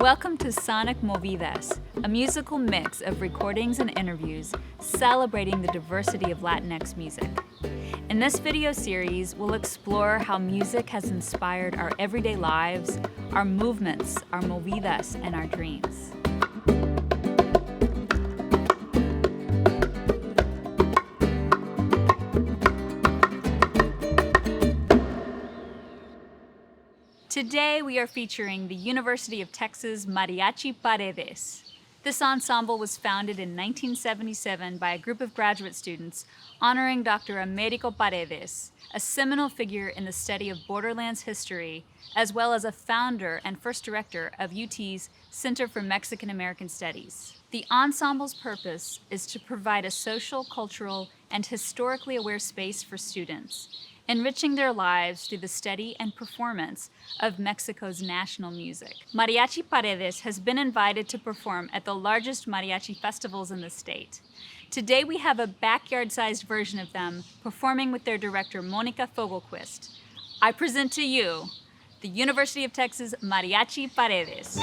Welcome to Sonic Movidas, a musical mix of recordings and interviews celebrating the diversity of Latinx music. In this video series, we'll explore how music has inspired our everyday lives, our movements, our movidas, and our dreams. Today we are featuring the University of Texas Mariachi Paredes. This ensemble was founded in 1977 by a group of graduate students honoring Dr. Americo Paredes, a seminal figure in the study of borderlands history, as well as a founder and first director of UT's Center for Mexican American Studies. The ensemble's purpose is to provide a social, cultural, and historically aware space for students, enriching their lives through the study and performance of Mexico's national music. Mariachi Paredes has been invited to perform at the largest mariachi festivals in the state. Today we have a backyard-sized version of them performing with their director, Monica FOGELQUIST. I present to you the University of Texas Mariachi Paredes.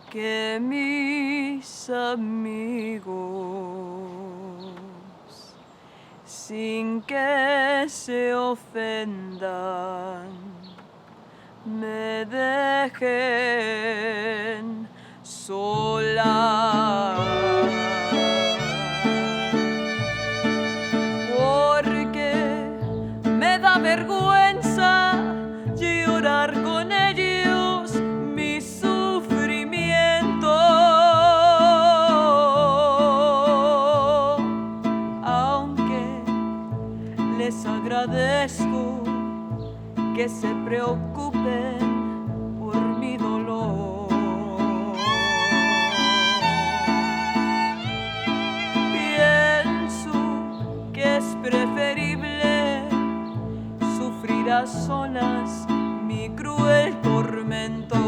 Que mis amigos, sin que se ofendan, me dejen sola, porque me da vergüenza llorar con ellos mi sufrimiento, aunque les agradezco que se preocupen por mi dolor. Pienso que es preferible sufrir a solas mi cruel tormento.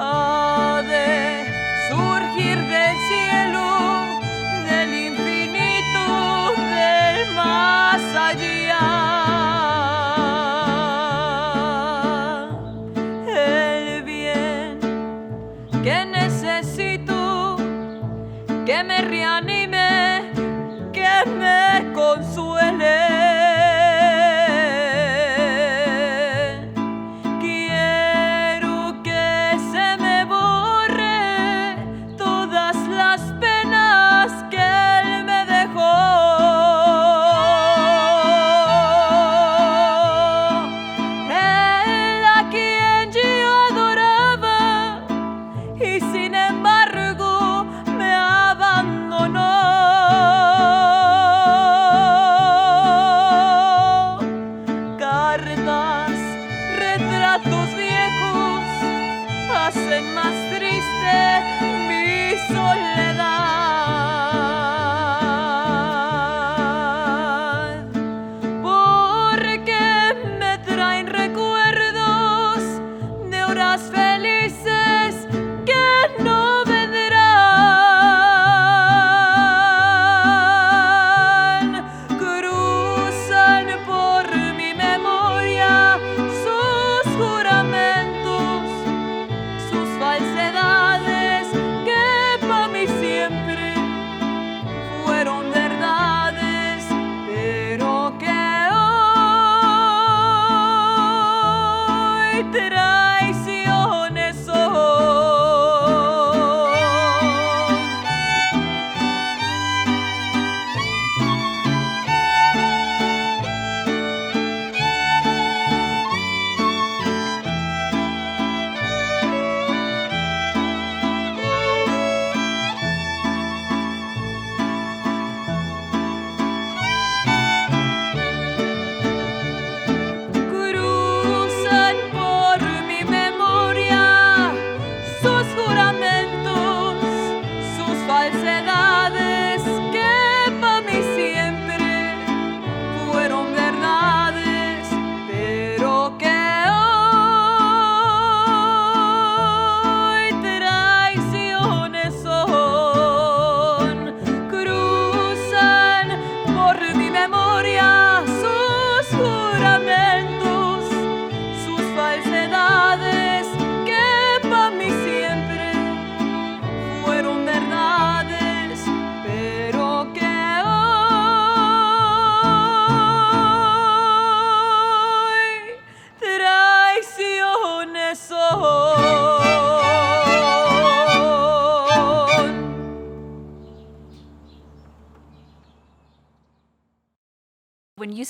Ha de surgir del cielo, del infinito, del más allá, el bien que necesito, que me reanime, que me consuele. Quiero que se me borre todas las penas que él me dejó. Él a quien yo adoraba y sin embargo me abandonó.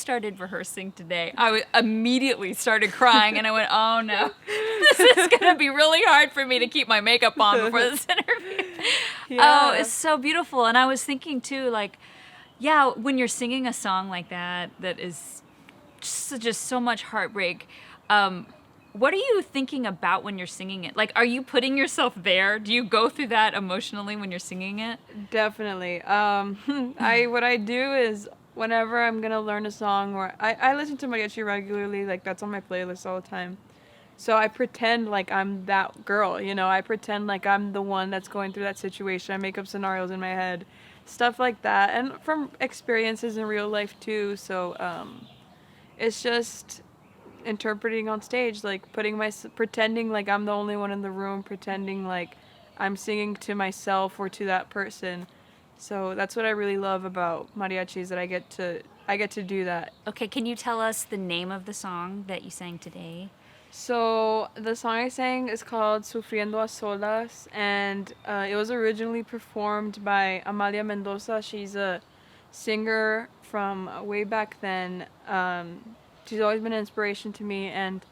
started rehearsing today, I immediately started crying, and I went, oh no, this is going to be really hard for me to keep my makeup on before this interview. Yeah. Oh, it's so beautiful. And I was thinking too, like, yeah, when you're singing a song like that, that is just so much heartbreak, what are you thinking about when you're singing it? Like, are you putting yourself there? Do you go through that emotionally when you're singing it? Definitely. What I do is whenever I'm gonna learn a song, or I listen to mariachi regularly, like that's on my playlist all the time. So I pretend like I'm that girl, you know. I pretend like I'm the one that's going through that situation. I make up scenarios in my head, stuff like that, and from experiences in real life too. So it's just interpreting on stage, like pretending like I'm the only one in the room, pretending like I'm singing to myself or to that person. So that's what I really love about mariachi, is that I get to do that. Okay, can you tell us the name of the song that you sang today? So the song I sang is called "Sufriendo a Solas," and it was originally performed by Amalia Mendoza. She's a singer from way back then. She's always been an inspiration to me, and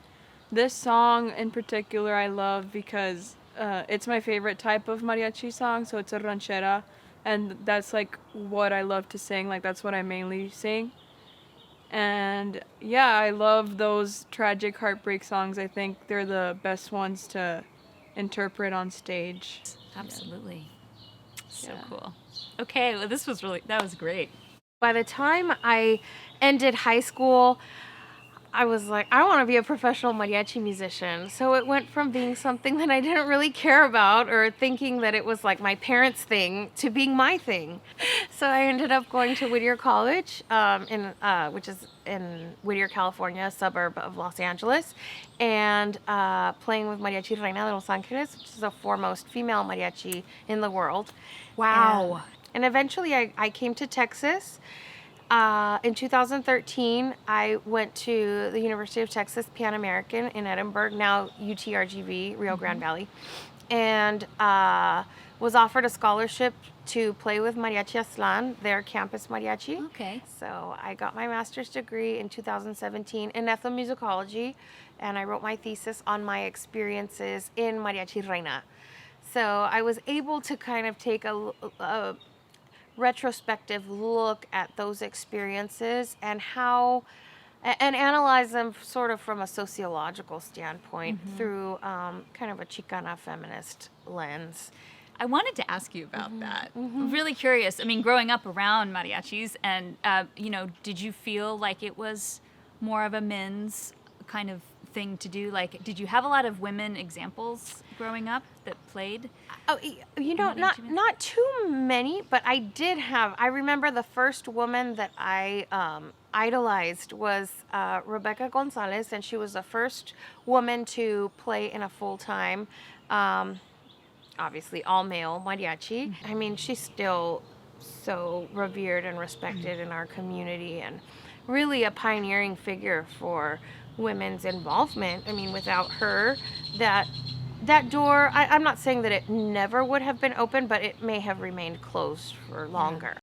this song in particular I love because it's my favorite type of mariachi song. So it's a ranchera, and that's like what I love to sing. Like that's what I mainly sing. And yeah, I love those tragic heartbreak songs. I think they're the best ones to interpret on stage. Absolutely. So Yeah. cool. Okay, well, that was great. By the time I ended high school, I was like, I want to be a professional mariachi musician. So it went from being something that I didn't really care about or thinking that it was like my parents' thing to being my thing. So I ended up going to Whittier College, which is in Whittier, California, a suburb of Los Angeles, and playing with Mariachi Reina de Los Angeles, which is the foremost female mariachi in the world. Wow. And eventually I came to Texas. In 2013, I went to the University of Texas Pan American in Edinburgh, now UTRGV, Rio Grande Valley, and was offered a scholarship to play with Mariachi Aztlán, their campus mariachi. Okay. So I got my master's degree in 2017 in ethnomusicology, and I wrote my thesis on my experiences in Mariachi Reina. So I was able to kind of take a retrospective look at those experiences and analyze them sort of from a sociological standpoint through kind of a Chicana feminist lens. I wanted to ask you about that. Really curious. I mean, growing up around mariachis, and did you feel like it was more of a men's kind of thing to do? Like, did you have a lot of women examples growing up that played? Oh, not too many, but I remember the first woman that I idolized was Rebecca Gonzalez, and she was the first woman to play in a full-time, obviously all-male mariachi. I mean, she's still so revered and respected in our community, and really a pioneering figure for women's involvement. I mean, without her, that door, I'm not saying that it never would have been open, but it may have remained closed for longer.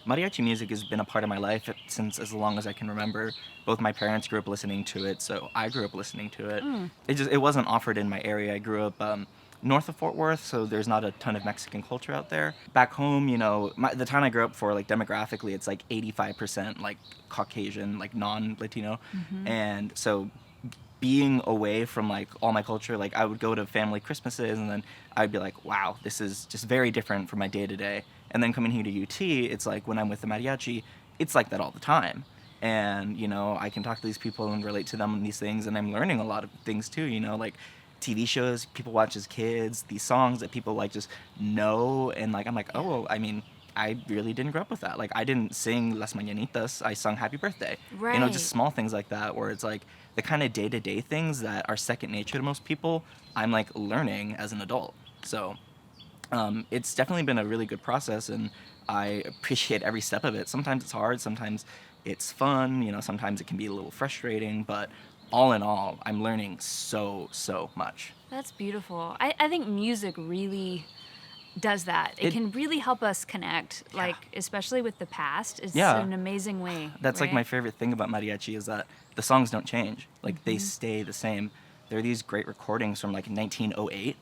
Mariachi music has been a part of my life since as long as I can remember. Both my parents grew up listening to it, so I grew up listening to it. It wasn't offered in my area. I grew up north of Fort Worth, so there's not a ton of Mexican culture out there. Back home, the town I grew up for, like demographically, it's like 85% like Caucasian, like non-Latino, and so being away from like all my culture, like I would go to family Christmases and then I'd be like, wow, this is just very different from my day to day. And then coming here to UT, it's like when I'm with the mariachi, it's like that all the time. And, I can talk to these people and relate to them on these things, and I'm learning a lot of things too, like TV shows people watch as kids, these songs that people like just know, and like I'm like, oh, I mean, I really didn't grow up with that. Like I didn't sing Las Mañanitas, I sung Happy Birthday. Right. Just small things like that where it's like the kind of day-to-day things that are second nature to most people, I'm like learning as an adult. So it's definitely been a really good process, and I appreciate every step of it. Sometimes it's hard, sometimes it's fun, sometimes it can be a little frustrating, but all in all, I'm learning so much. That's beautiful. I think music really does that. It can really help us connect, like, especially with the past. It's Yeah. an amazing way. That's like right? my favorite thing about mariachi is that the songs don't change. Like they stay the same. There are these great recordings from like 1908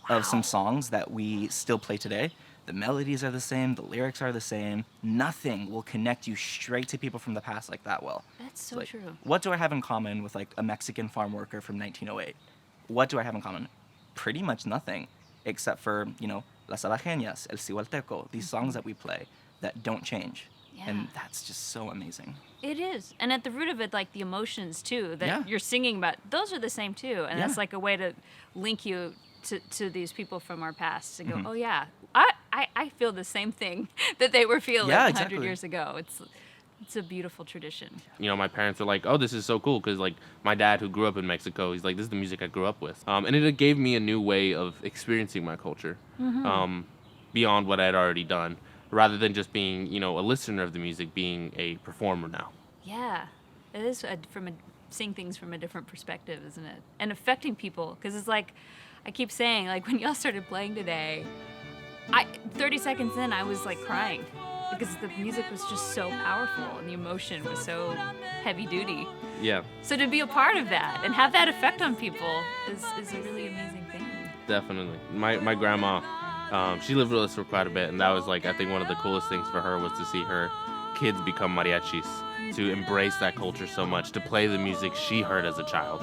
of some songs that we still play today. The melodies are the same, the lyrics are the same. Nothing will connect you straight to people from the past like that will. That's so Like, true. what do I have in common with like a Mexican farm worker from 1908? What do I have in common? Pretty much nothing, except for, you know, Las Abajeñas, El Cihualteco, these songs that we play that don't change. Yeah. And that's just so amazing. It is. And at the root of it, like the emotions too that Yeah. you're singing about, those are the same too. And Yeah. that's like a way to link you to these people from our past and go, Mhm. oh yeah, I feel the same thing that they were feeling Yeah, 100 exactly. years ago. It's a beautiful tradition. You know, my parents were like, oh, this is so cool, because like my dad, who grew up in Mexico, he's like, this is the music I grew up with, and it gave me a new way of experiencing my culture, beyond what I'd already done, rather than just being, you know, a listener of the music, being a performer now. Yeah, it is seeing things from a different perspective, isn't it? And affecting people, because it's like, I keep saying, like when y'all started playing today, 30 seconds in, I was like crying because the music was just so powerful and the emotion was so heavy duty. Yeah, So to be a part of that and have that effect on people is a really amazing thing. definitely. My grandma, she lived with us for quite a bit, and that was like, I think one of the coolest things for her was to see her kids become mariachis, to embrace that culture so much, to play the music she heard as a child.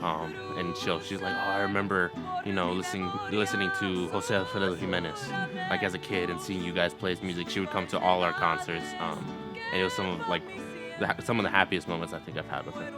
And she's like, oh, I remember, you know, listening to Jose Alfredo Jimenez, like as a kid, and seeing you guys play his music. She would come to all our concerts, and it was some of the happiest moments I think I've had with her.